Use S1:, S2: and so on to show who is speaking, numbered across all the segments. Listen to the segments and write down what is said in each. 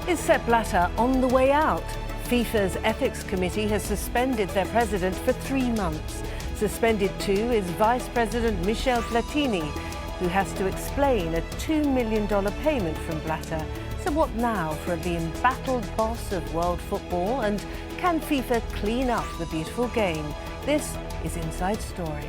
S1: Is Sepp Blatter on the way out? FIFA's ethics committee has suspended their president for 3 months. Suspended too is Vice President Michel Platini, who has to explain a $2 million payment from Blatter. So what now for the embattled boss of world football? And can FIFA clean up the beautiful game? This is Inside Story.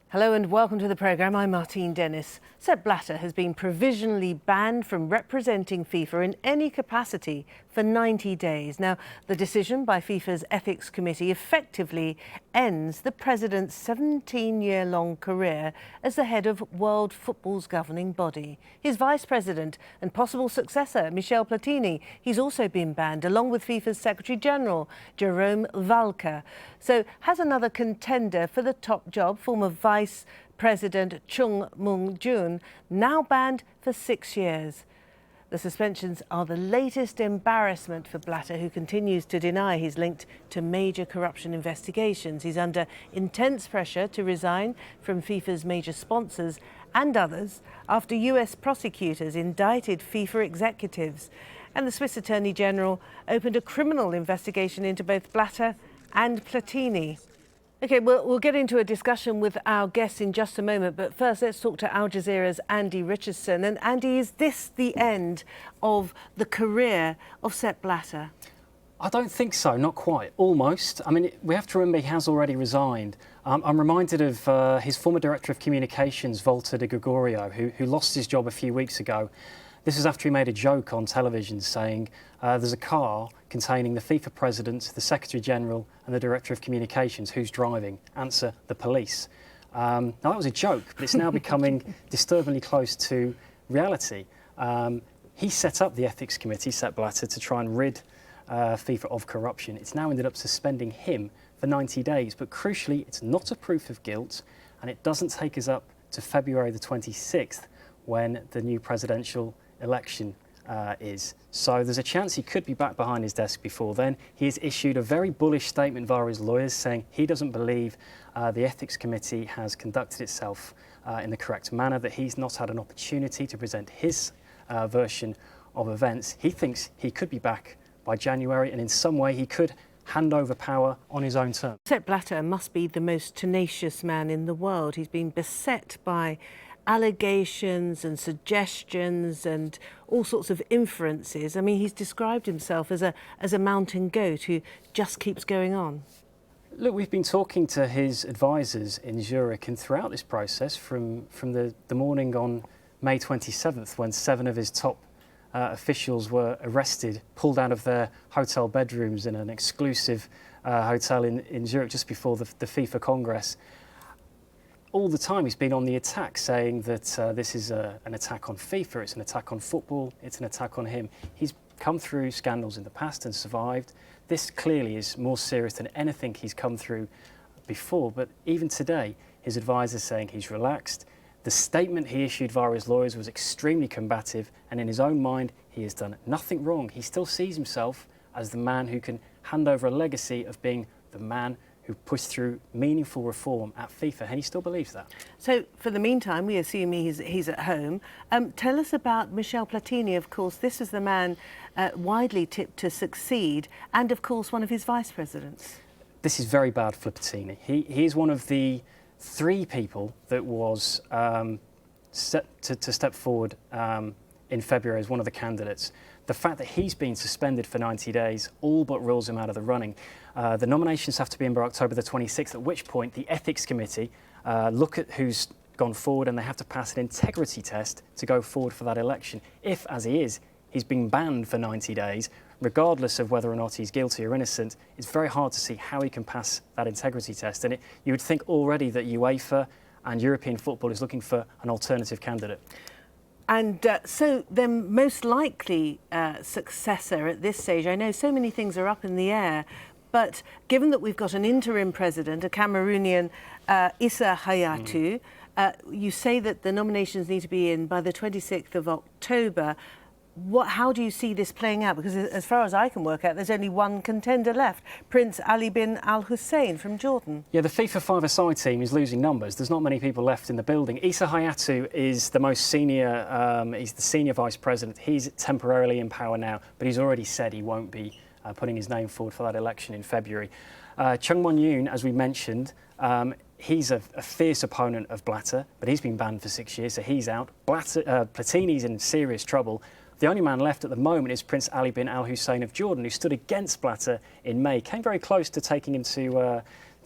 S1: Hello and welcome to the programme. I'm Martince Dennis. Sepp Blatter has been provisionally banned from representing FIFA in any capacity for 90 days. Now, the decision by FIFA's ethics committee effectively ends the president's 17-year-long career as the head of world football's governing body. His vice president and possible successor, Michel Platini, he's also been banned, along with FIFA's Secretary-General, Jerome Valcke. So has another contender for the top job, former Vice President Chung Mung-jun, now banned for 6 years. The suspensions are the latest embarrassment for Blatter, who continues to deny he's linked to major corruption investigations. He's under intense pressure to resign from FIFA's major sponsors and others after US prosecutors indicted FIFA executives. And the Swiss Attorney General opened a criminal investigation into both Blatter and Platini. OK, we'll get into a discussion with our guests in just a moment, but first let's talk to Al Jazeera's Andy Richardson. And Andy, is this the end of the career of Sepp Blatter?
S2: I don't think so, not quite, almost. I mean, we have to remember he has already resigned. I'm reminded of his former Director of Communications, Walter de Gregorio, who lost his job a few weeks ago. This was after he made a joke on television saying there's a car containing the FIFA President, the Secretary-General and the Director of Communications. Who's driving? Answer, the police. Now, that was a joke, but it's now becoming disturbingly close to reality. He set up the Ethics Committee, Sepp Blatter, to try and rid FIFA of corruption. It's now ended up suspending him for 90 days, but crucially, it's not a proof of guilt, and it doesn't take us up to February the 26th, when the new presidential election is. So there's a chance he could be back behind his desk before then. He has issued a very bullish statement via his lawyers saying he doesn't believe the Ethics Committee has conducted itself in the correct manner, that he's not had an opportunity to present his version of events. He thinks he could be back by January, and in some way he could hand over power on his own terms.
S1: Sepp Blatter must be the most tenacious man in the world. He's been beset by allegations and suggestions and all sorts of inferences. I mean, he's described himself as a mountain goat who just keeps going on.
S2: Look, we've been talking to his advisors in Zurich, and throughout this process, from the morning on May 27th, when 7 of his top officials were arrested, pulled out of their hotel bedrooms in an exclusive hotel in Zurich just before the FIFA Congress. All the time he's been on the attack, saying that this is an attack on FIFA, it's an attack on football, it's an attack on him. He's come through scandals in the past and survived. This clearly is more serious than anything he's come through before, but even today, his advisors saying he's relaxed. The statement he issued via his lawyers was extremely combative, and in his own mind, he has done nothing wrong. He still sees himself as the man who can hand over a legacy of being the man who pushed through meaningful reform at FIFA, and he still believes that. So,
S1: for the meantime, we assume he's at home. Tell us about Michel Platini. Of course, this is the man widely tipped to succeed, and of course, one of his vice presidents.
S2: This is very bad for Platini. He is one of the 3 people that was set to step forward in February as one of the candidates. The fact that he's been suspended for 90 days all but rules him out of the running. The nominations have to be in by October the 26th, at which point the Ethics Committee look at who's gone forward, and they have to pass an integrity test to go forward for that election. If, as he is, he's been banned for 90 days, regardless of whether or not he's guilty or innocent, it's very hard to see how he can pass that integrity test. And you would think already that UEFA and European football is looking for an alternative candidate.
S1: And so the most likely successor at this stage, I know so many things are up in the air, but given that we've got an interim president, a Cameroonian, Issa Hayatou, you say that the nominations need to be in by the 26th of October. how do you see this playing out? Because as far as I can work out, there's only one contender left, Prince Ali bin Al Hussein from Jordan.
S2: Yeah, the FIFA five-a-side team is losing numbers. There's not many people left in the building. Issa Hayatou is the most senior, he's the senior vice president. He's temporarily in power now, but he's already said he won't be putting his name forward for that election in February. Chung Mon-yoon, as we mentioned, he's a fierce opponent of Blatter, but he's been banned for 6 years, so he's out. Platini's in serious trouble. The only man left at the moment is Prince Ali bin Al Hussein of Jordan, who stood against Blatter in May. Came very close to taking him to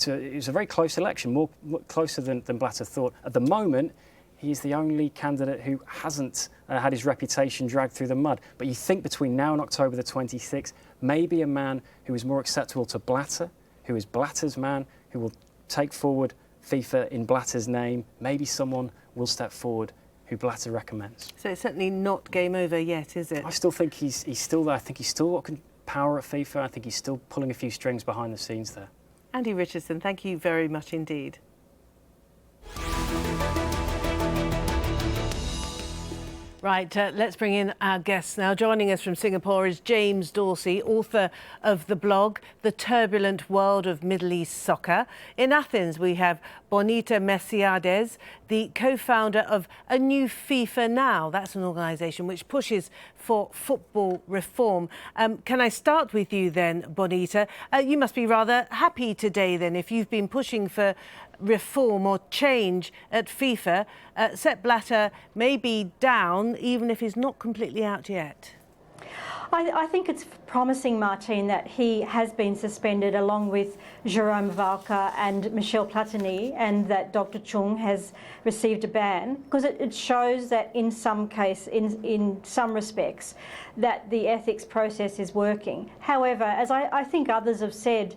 S2: it was a very close election, more closer than Blatter thought. At the moment, he's the only candidate who hasn't had his reputation dragged through the mud. But you think between now and October the 26th, maybe a man who is more acceptable to Blatter, who is Blatter's man, who will take forward FIFA in Blatter's name, maybe someone will step forward who Blatter recommends.
S1: So it's certainly not game over yet, is it?
S2: I still think he's still there. I think he's still got power at FIFA. I think he's still pulling a few strings behind the scenes there.
S1: Andy Richardson, thank you very much indeed. Right, let's bring in our guests now. Joining us from Singapore is James Dorsey, author of the blog The Turbulent World of Middle East Soccer. In Athens, we have Bonita Mersiades, the co-founder of A New FIFA Now. That's an organisation which pushes for football reform. Can I start with you then, Bonita? You must be rather happy today then, if you've been pushing for reform or change at FIFA. Sepp Blatter may be down, even if he's not completely out yet.
S3: I think it's promising, Martine, that he has been suspended along with Jerome Valcke and Michel Platini, and that Dr. Chung has received a ban, because it shows that in some respects, that the ethics process is working. However, as I think others have said,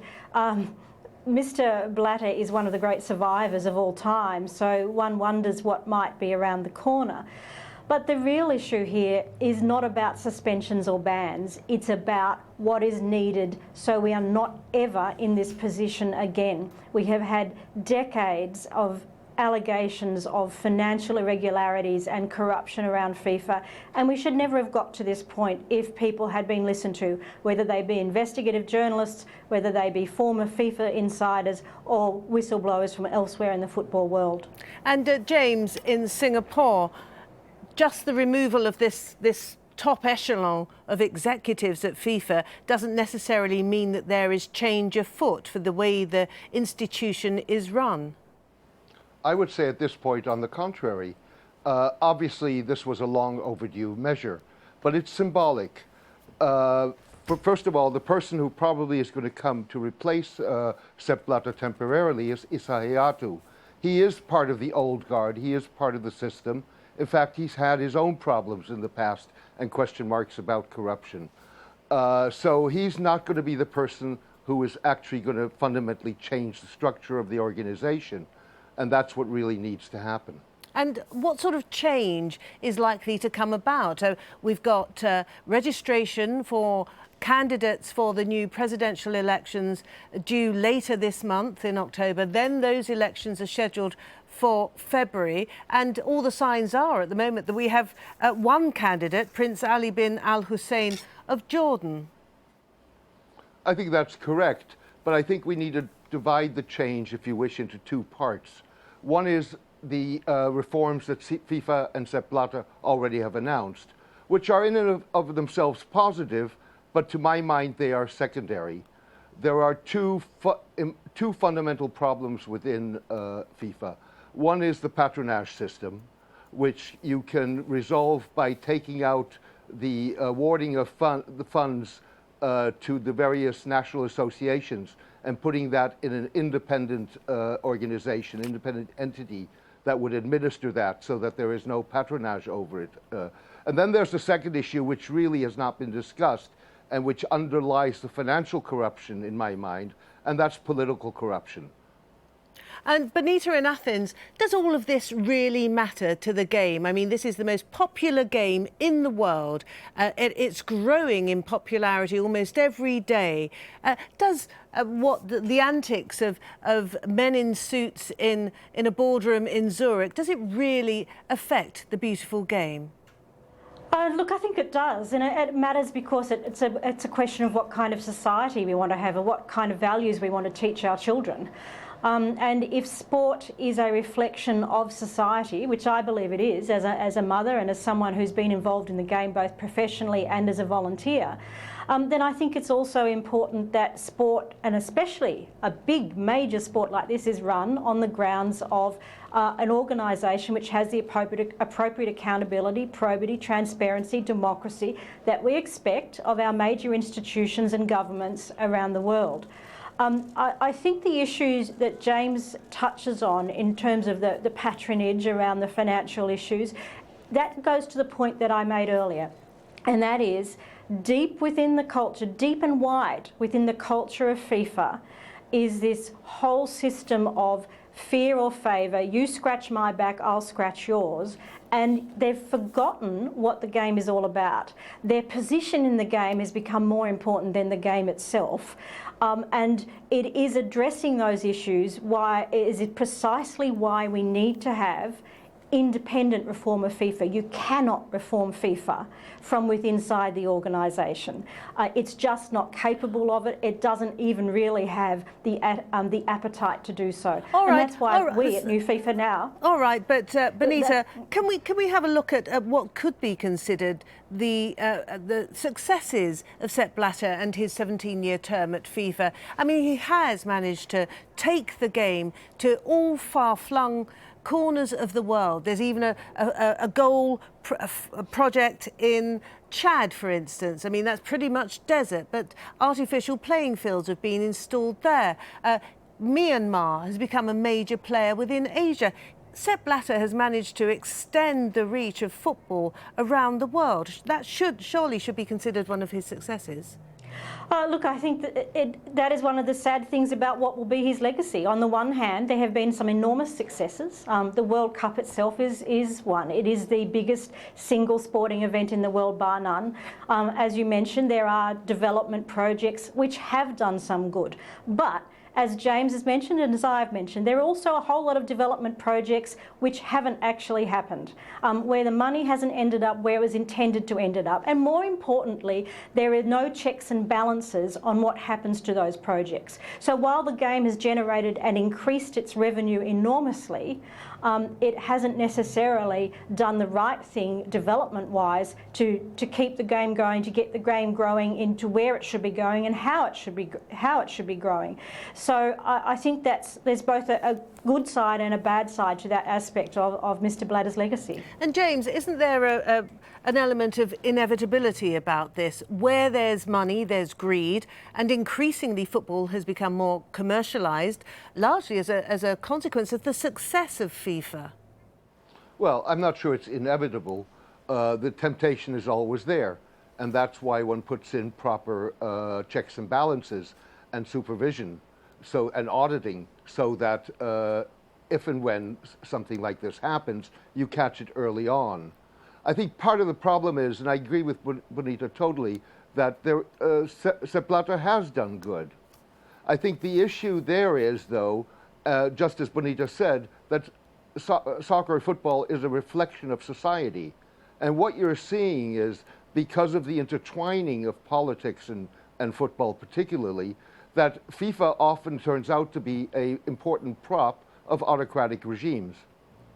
S3: Mr. Blatter is one of the great survivors of all time, so one wonders what might be around the corner. But the real issue here is not about suspensions or bans, it's about what is needed so we are not ever in this position again. We have had decades of allegations of financial irregularities and corruption around FIFA, and we should never have got to this point if people had been listened to, whether they be investigative journalists, whether they be former FIFA insiders or whistleblowers from elsewhere in the football world.
S1: And James, in Singapore, just the removal of this top echelon of executives at FIFA doesn't necessarily mean that there is change afoot for the way the institution is run.
S4: I would say at this point, on the contrary, obviously this was a long overdue measure, but it's symbolic. First of all, the person who probably is going to come to replace Sepp Blatter temporarily is Issa Hayatou. He is part of the old guard, he is part of the system. In fact, he's had his own problems in the past and question marks about corruption. So he's not going to be the person who is actually going to fundamentally change the structure of the organization. And that's what really needs to happen.
S1: And what sort of change is likely to come about? We've got registration for candidates for the new presidential elections due later this month in October. Then those elections are scheduled for February. And all the signs are at the moment that we have one candidate, Prince Ali bin Al Hussein of Jordan.
S4: I think that's correct. But I think we need to divide the change, if you wish, into two parts. One is the reforms that FIFA and Sepp Blatter already have announced, which are in and of themselves positive, but to my mind they are secondary. There are two fundamental problems within FIFA. One is the patronage system, which you can resolve by taking out the awarding of the funds to the various national associations and putting that in an independent organization, independent entity that would administer that so that there is no patronage over it. And then there's the second issue, which really has not been discussed and which underlies the financial corruption in my mind, and that's political corruption.
S1: And Bonita, in Athens, does all of this really matter to the game? I mean, this is the most popular game in the world. It's growing in popularity almost every day. Does what the antics of men in suits in a boardroom in Zurich, does it really affect the beautiful game?
S3: Look, I think it does, and it matters because it's a question of what kind of society we want to have and what kind of values we want to teach our children. And if sport is a reflection of society, which I believe it is, as a mother and as someone who's been involved in the game both professionally and as a volunteer, then I think it's also important that sport, and especially a big major sport like this, is run on the grounds of an organisation which has the appropriate accountability, probity, transparency, democracy that we expect of our major institutions and governments around the world. I think the issues that James touches on in terms of the patronage around the financial issues, that goes to the point that I made earlier, and that is deep within the culture, deep and wide within the culture of FIFA, is this whole system of fear or favour. You scratch my back, I'll scratch yours. And they've forgotten what the game is all about. Their position in the game has become more important than the game itself. And it is addressing those issues. Why is it precisely why we need to have independent reform of FIFA? You cannot reform FIFA from within inside the organisation. It's just not capable of it. It doesn't even really have the appetite to do so.
S1: All right,
S3: and that's why
S1: right.
S3: we at New FIFA Now.
S1: All right, but Bonita, can we have a look at what could be considered the successes of Sepp Blatter and his 17-year term at FIFA? I mean, he has managed to take the game to all far-flung corners of the world. There's even a goal project in Chad, for instance. I mean, that's pretty much desert, but artificial playing fields have been installed there. Myanmar has become a major player within Asia. Sepp Blatter has managed to extend the reach of football around the world. That surely should be considered one of his successes.
S3: Look, I think that is one of the sad things about what will be his legacy. On the one hand, there have been some enormous successes. The World Cup itself is one. It is the biggest single sporting event in the world, bar none. As you mentioned, there are development projects which have done some good. But as James has mentioned and as I've mentioned, there are also a whole lot of development projects which haven't actually happened, where the money hasn't ended up where it was intended to end up. And more importantly, there are no checks and balances on what happens to those projects. So while the game has generated and increased its revenue enormously, it hasn't necessarily done the right thing development-wise to keep the game going, to get the game growing into where it should be going and how it should be growing. So I think there's both a good side and a bad side to that aspect of Mr. Blatter's legacy.
S1: And James, isn't there an element of inevitability about this? Where there's money, there's greed, and increasingly football has become more commercialised, largely as a consequence of the success of FIFA.
S4: Well, I'm not sure it's inevitable. The temptation is always there, and that's why one puts in proper checks and balances and supervision and auditing, so that if and when something like this happens, you catch it early on. I think part of the problem is, and I agree with Bonita totally, that Sepp Blatter has done good. I think the issue there is, though, just as Bonita said, that soccer or football is a reflection of society. And what you're seeing is, because of the intertwining of politics and football particularly, that FIFA often turns out to be an important prop of autocratic regimes.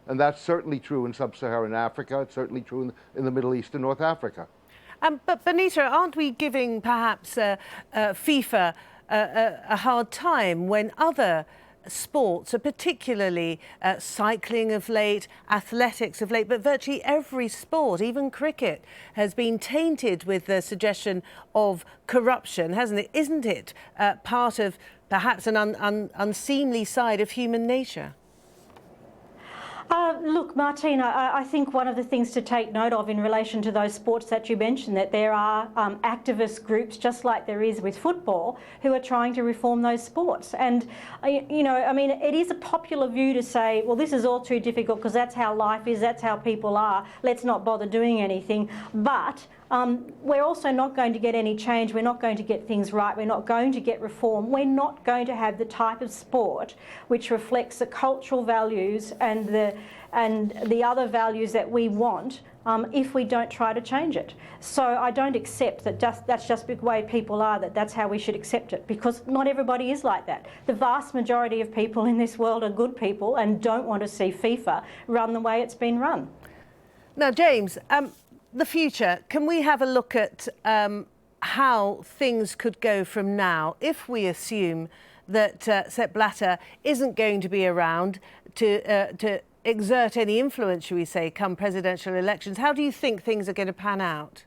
S4: And that's certainly true in sub-Saharan Africa. It's certainly true in the Middle East and North Africa.
S1: But Bonita, aren't we giving perhaps FIFA a hard time when other sports, particularly cycling of late, athletics of late, but virtually every sport, even cricket, has been tainted with the suggestion of corruption, hasn't it? Isn't it part of perhaps an unseemly side of human nature?
S3: Look, Martine, I think one of the things to take note of in relation to those sports that you mentioned, that there are activist groups, just like there is with football, who are trying to reform those sports. And, you know, I mean, it is a popular view to say, well, this is all too difficult because that's how life is, that's how people are, let's not bother doing anything. But we're also not going to get any change, we're not going to get things right, we're not going to get reform, we're not going to have the type of sport which reflects the cultural values and the other values that we want if we don't try to change it. So I don't accept that that's just the way people are, that's how we should accept it, because not everybody is like that. The vast majority of people in this world are good people and don't want to see FIFA run the way it's been run.
S1: Now, James, the future, can we have a look at how things could go from now if we assume that Sepp Blatter isn't going to be around to exert any influence, shall we say, come presidential elections? How do you think things are going to pan out?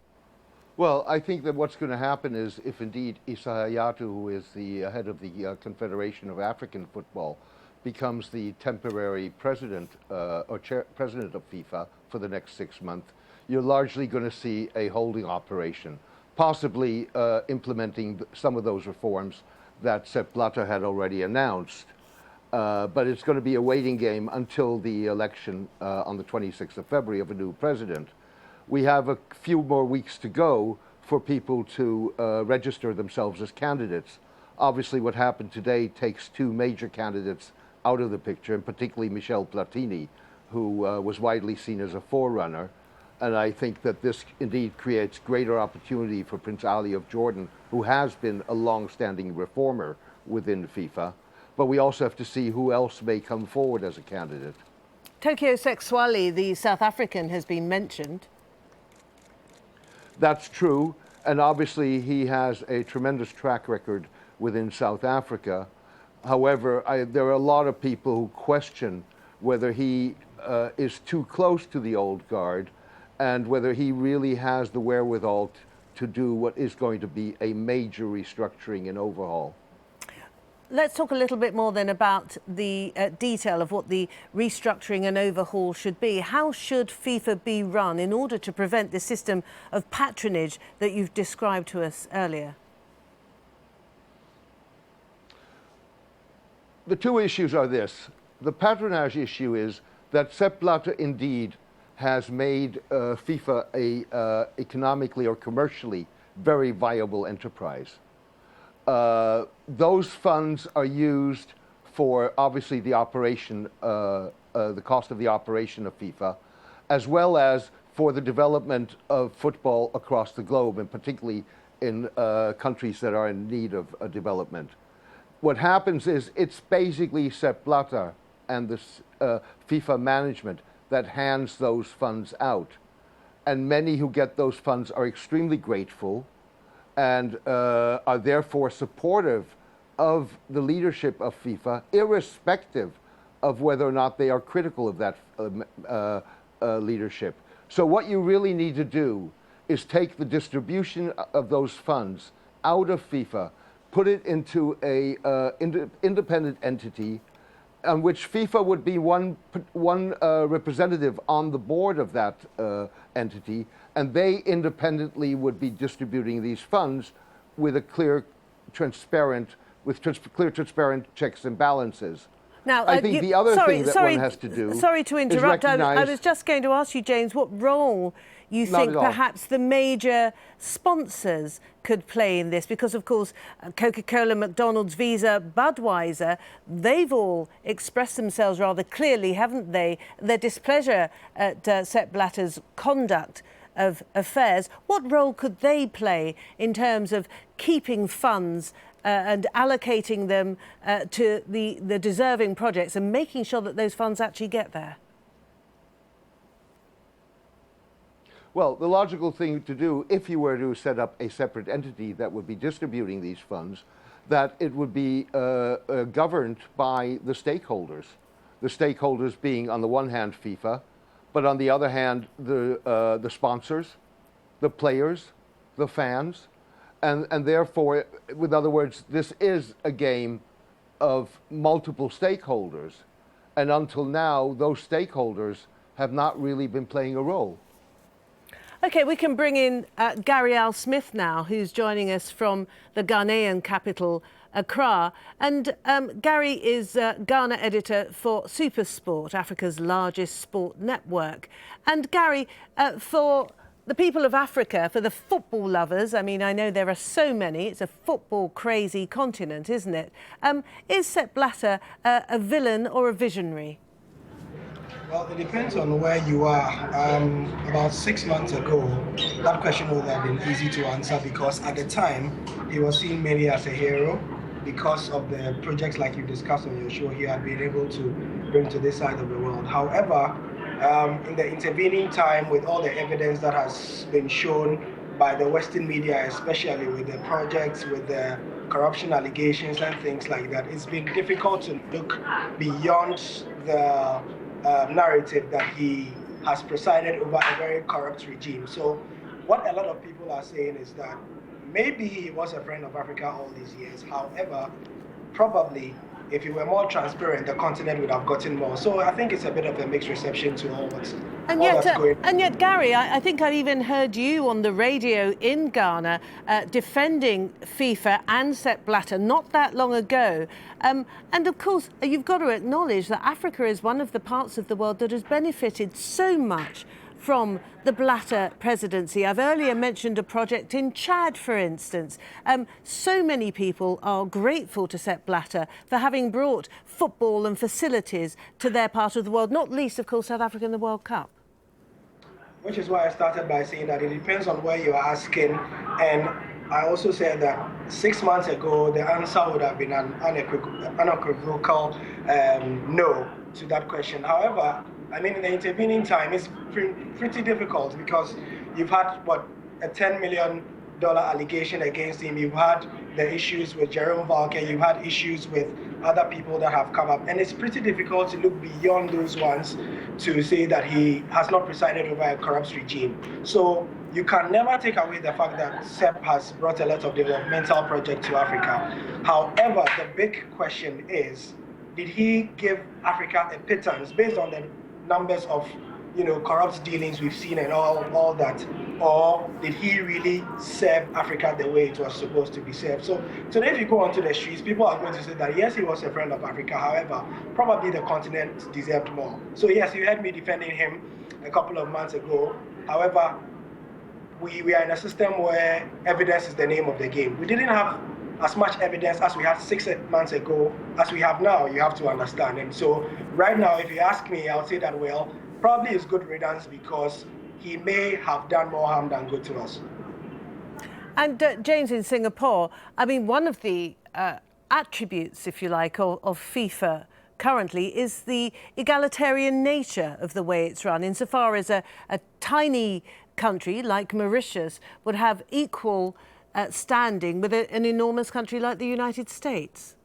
S4: Well, I think that what's going to happen is, if indeed Issa Hayatou, who is the head of the Confederation of African Football, becomes the temporary president president of FIFA for the next 6 months, you're largely going to see a holding operation, possibly implementing some of those reforms that Sepp Blatter had already announced. But it's going to be a waiting game until the election on the 26th of February of a new president. We have a few more weeks to go for people to register themselves as candidates. Obviously, what happened today takes two major candidates out of the picture, and particularly Michel Platini, who was widely seen as a forerunner. And I think that this indeed creates greater opportunity for Prince Ali of Jordan, who has been a long-standing reformer within FIFA. But we also have to see who else may come forward as a candidate.
S1: Tokyo Sexwale, the South African, has been mentioned.
S4: That's true, and obviously he has a tremendous track record within South Africa. However, there are a lot of people who question whether he is too close to the old guard and whether he really has the wherewithal to do what is going to be a major restructuring and overhaul.
S1: Let's talk a little bit more then about the detail of what the restructuring and overhaul should be. How should FIFA be run in order to prevent the system of patronage that you've described to us earlier?
S4: The two issues are this. The patronage issue is that Sepp Blatter indeed has made FIFA a economically or commercially very viable enterprise. Those funds are used for obviously the operation, the cost of the operation of FIFA, as well as for the development of football across the globe, and particularly in countries that are in need of development. What happens is it's basically Sepp Blatter and the FIFA management that hands those funds out. And many who get those funds are extremely grateful and are therefore supportive of the leadership of FIFA, irrespective of whether or not they are critical of that leadership. So what you really need to do is take the distribution of those funds out of FIFA, put it into a independent entity on which FIFA would be one representative on the board of that entity, and they independently would be distributing these funds with a clear, transparent checks and balances.
S1: Now,
S4: I think the other thing that one has to do.
S1: Sorry to interrupt. I was just going to ask you, James, what role you think perhaps the major sponsors could play in this? Because, of course, Coca-Cola, McDonald's, Visa, Budweiser, they've all expressed themselves rather clearly, haven't they? Their displeasure at Sepp Blatter's conduct of affairs. What role could they play in terms of keeping funds and allocating them to the deserving projects and making sure that those funds actually get there?
S4: Well, the logical thing to do, if you were to set up a separate entity that would be distributing these funds, that it would be governed by the stakeholders. The stakeholders being, on the one hand, FIFA, but on the other hand, the sponsors, the players, the fans, and therefore, with other words, this is a game of multiple stakeholders. And until now, those stakeholders have not really been playing a role.
S1: OK, we can bring in Gary Al Smith now, who's joining us from the Ghanaian capital, Accra. And Gary is Ghana editor for Supersport, Africa's largest sport network. And Gary, for the people of Africa, for the football lovers, I mean, I know there are so many, it's a football-crazy continent, isn't it? Is Sepp Blatter a villain or a visionary?
S5: Well, it depends on where you are. About 6 months ago, that question would have been easy to answer because at the time, he was seen mainly as a hero because of the projects like you discussed on your show he had been able to bring to this side of the world. However, in the intervening time, with all the evidence that has been shown by the Western media, especially with the projects, with the corruption allegations and things like that, it's been difficult to look beyond the narrative that he has presided over a very corrupt regime. So what a lot of people are saying is that maybe he was a friend of Africa all these years. However, probably if he were more transparent, the continent would have gotten more. So I think it's a bit of a mixed reception to all that's going on.
S1: And yet, Gary, I think I've even heard you on the radio in Ghana defending FIFA and Sepp Blatter not that long ago. And of course, you've got to acknowledge that Africa is one of the parts of the world that has benefited so much from the Blatter presidency. I've earlier mentioned a project in Chad, for instance. So many people are grateful to Sepp Blatter for having brought football and facilities to their part of the world, not least, of course, South Africa in the World Cup.
S5: Which is why I started by saying that it depends on where you're asking. And I also said that 6 months ago, the answer would have been an unequivocal no to that question. However, I mean, in the intervening time, it's pretty difficult because you've had, a $10 million allegation against him. You've had the issues with Jerome Valcke. You've had issues with other people that have come up. And it's pretty difficult to look beyond those ones to say that he has not presided over a corrupt regime. So you can never take away the fact that Sepp has brought a lot of developmental projects to Africa. However, the big question is, did he give Africa a pittance based on the numbers of corrupt dealings we've seen and all that, or did he really serve Africa the way it was supposed to be served? So today, if you go onto the streets, people are going to say that yes, he was a friend of Africa. However, probably the continent deserved more. So yes, you heard me defending him a couple of months ago. However, we are in a system where evidence is the name of the game. We didn't have as much evidence as we had 6 months ago as we have now, you have to understand. And so right now, if you ask me, I'll say that, well, probably it's good riddance because he may have done more harm than good to us.
S1: And James, in Singapore, I mean, one of the attributes, if you like, of FIFA currently is the egalitarian nature of the way it's run, insofar as a tiny country like Mauritius would have equal standing with an enormous country like the United States.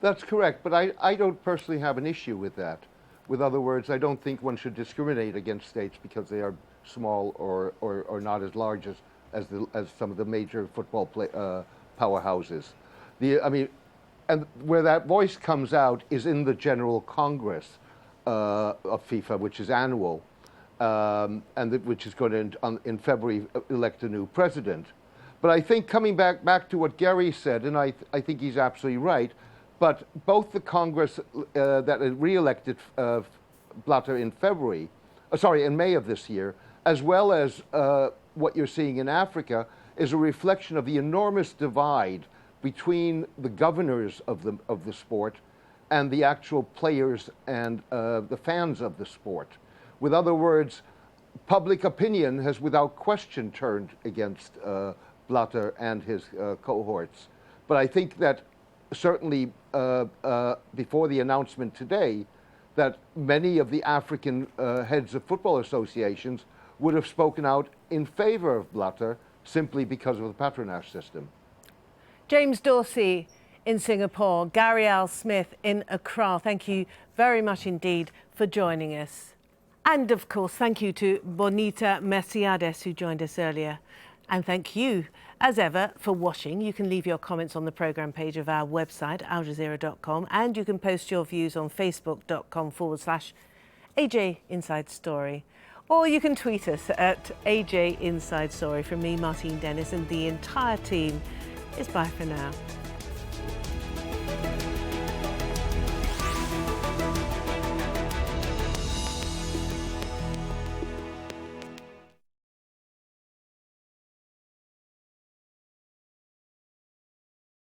S4: That's correct, but I don't personally have an issue with that. With other words, I don't think one should discriminate against states because they are small or not as large as some of the major football powerhouses. And where that voice comes out is in the General Congress of FIFA, which is annual, which is going to, in February, elect a new president. But I think coming back to what Gary said, and I think he's absolutely right, but both the Congress that re-elected Blatter in May of this year, as well as what you're seeing in Africa, is a reflection of the enormous divide between the governors of the sport and the actual players and the fans of the sport. With other words, public opinion has without question turned against Blatter and his cohorts. But I think that certainly before the announcement today, that many of the African heads of football associations would have spoken out in favor of Blatter simply because of the patronage system.
S1: James Dorsey in Singapore, Gary Al Smith in Accra, thank you very much indeed for joining us. And of course, thank you to Bonita Mersiades, who joined us earlier. And thank you, as ever, for watching. You can leave your comments on the programme page of our website, aljazeera.com, and you can post your views on facebook.com/AJ Inside Story. Or you can tweet us at AJ Inside Story. From me, Martince Dennis, and the entire team, it's bye for now.